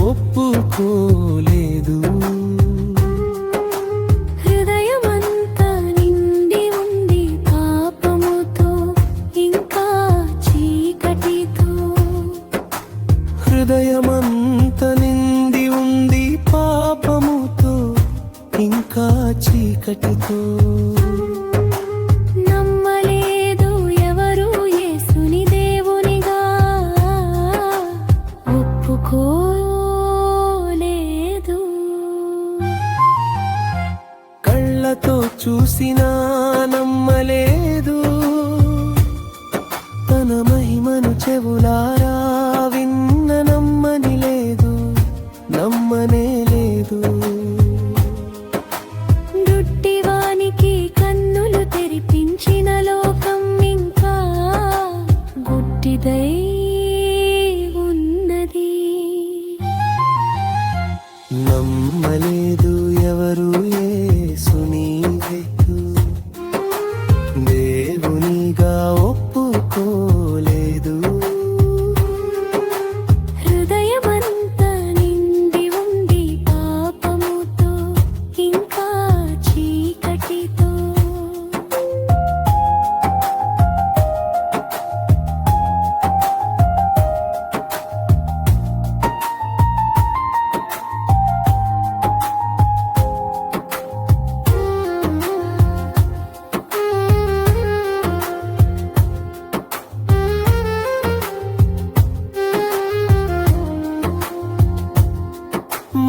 ఒప్పుకోలేదు. హృదయమంతా నిండి ఉంది పాపముతో ఇంకా చీకటితో. హృదయమంతా నిండి ఉంది పాపముతో ఇంకా చీకటితో. నమ్మలేదు ఎవరు యేసుని దేవునిగా, ఒప్పుకోలేదు. కళ్ళతో చూసినా నమ్మలేదు, తన మహిమను చెవులారా విన్న నమ్మని లేదు, నమ్మనే లేదు. గుడ్డివానికి కన్నులు తెరిపించిన లోకం ఇంకా గుడ్డిదై ఉన్నది. నమ్మలేదు ఎవరు యేసుని దేవునిగా, ఒప్పుకోలేదు. హృదయమంతా నిండి ఉంది పాపముతో ఇంకా చీకటితో.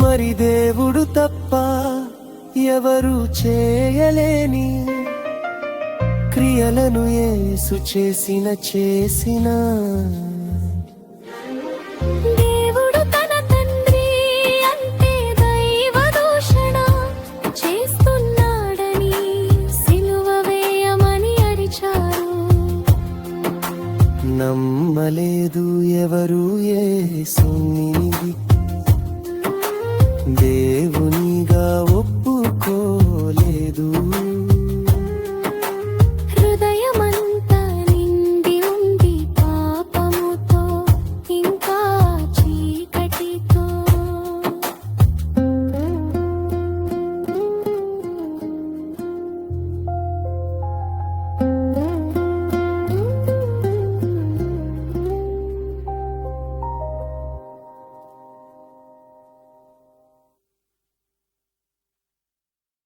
మరి దేవుడు తప్ప ఎవరు చేయలేని క్రియలను యేసు చేసిన